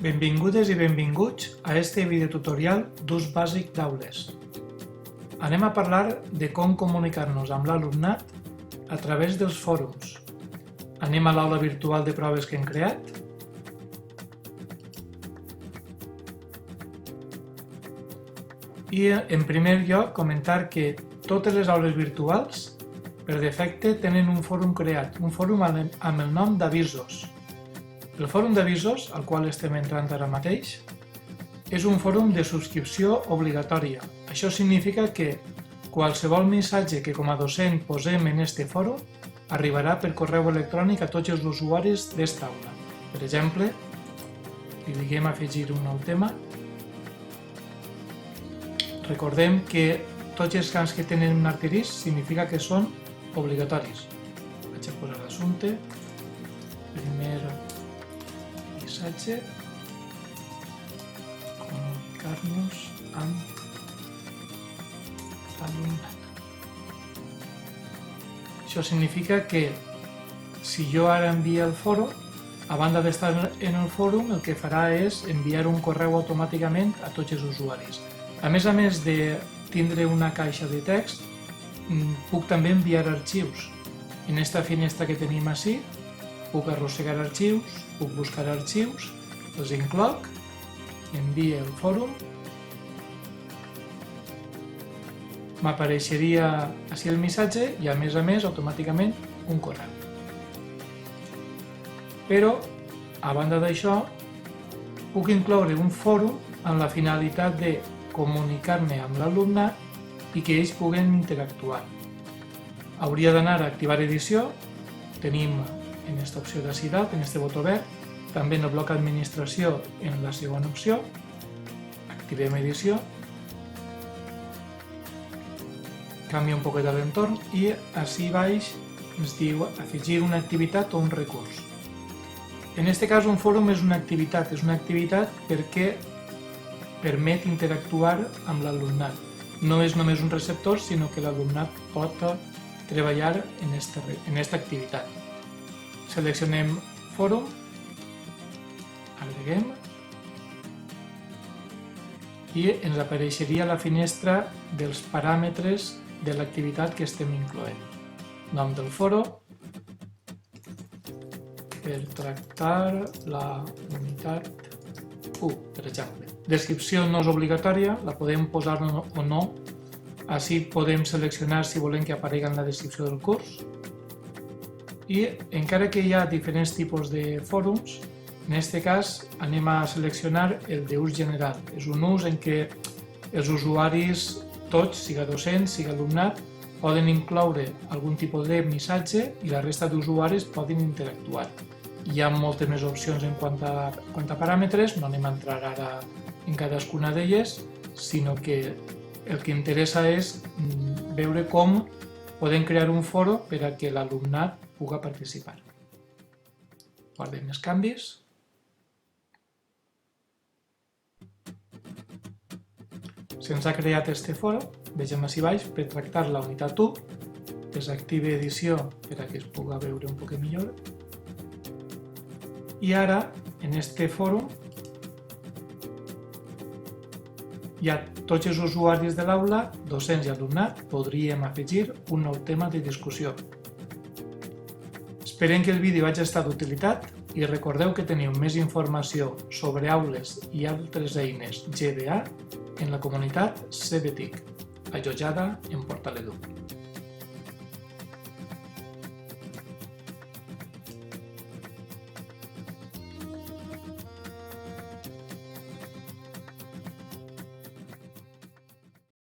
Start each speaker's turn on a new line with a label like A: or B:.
A: Benvingudes i benvinguts a este videotutorial d'ús bàsic d'aules. Anem a parlar de com comunicar-nos amb l'alumnat a través dels fòrums. Anem a l'aula virtual de proves que hem creat. I en primer lloc comentar que totes les aules virtuals per defecte tenen un fòrum creat, un fòrum amb el nom d'avisos. El fòrum d'avisos, al qual estem entrant ara mateix, és un fòrum de subscripció obligatòria. Això significa que qualsevol missatge que com a docent posem en este fòrum arribarà per correu electrònic a tots els usuaris d'esta aula. Per exemple, li diguem afegir un nou tema. Recordem que tots els camps que tenen un arquerisc significa que són obligatoris. Vaig a posar l'assumpte. Primer missatge. Comunicar-nos amb l'alumnat. Això significa que si jo ara envio el fòrum, a banda d'estar en el fòrum, el que farà és enviar un correu automàticament a tots els usuaris. A més de tindre una caixa de text, puc també enviar arxius. En aquesta finestra que tenim ací, puc arrossegar arxius, puc buscar arxius, els incloc, envio el fòrum, m'apareixeria ací el missatge i a més automàticament un correu. Però, a banda d'això, puc incloure un fòrum amb la finalitat de comunicar-me amb l'alumnat i que ells puguen interactuar. Hauria d'anar a activar edició, tenim en aquesta opció d'ací dalt, en este botó verd, també en el bloc administració en la segona opció, activem edició, canvia un poquet l'entorn i ací baix ens diu afegir una activitat o un recurs. En aquest cas un fòrum és una activitat perquè permet interactuar amb l'alumnat. No és només un receptor, sinó que l'alumnat pot treballar en aquesta activitat. Seleccionem fòrum, agreguem i ens apareixeria la finestra dels paràmetres de l'activitat que estem incloent. Nom del fòrum, per tractar la unitat 1, per exemple. Descripció no és obligatòria, la podem posar o no. Ací podem seleccionar si volem que aparegui en la descripció del curs. I encara que hi ha diferents tipus de fòrums, en aquest cas anem a seleccionar el d'ús general. És un ús en què els usuaris, tots, siga docent, siga alumnat, poden incloure algun tipus de missatge i la resta d'usuaris poden interactuar. Hi ha moltes més opcions en quant a paràmetres, no anem a entrar ara en cadascuna d'elles, sinó que el que interessa és veure com podem crear un fòrum per a que l'alumnat pugui participar. Guardem els canvis. Se'ns ha creat este fòrum, vegem ací baix, per tractar la unitat 1, desactive edició per a que es pugui veure un poc millor. I ara, en este fòrum, hi ha tots els usuaris de l'aula, docents i alumnat, podríem afegir un nou tema de discussió. Esperem que el vídeo hagi estat d'utilitat i recordeu que teniu més informació sobre aules i altres eines GBA en la comunitat CBTIC, allotjada en Portal Edu.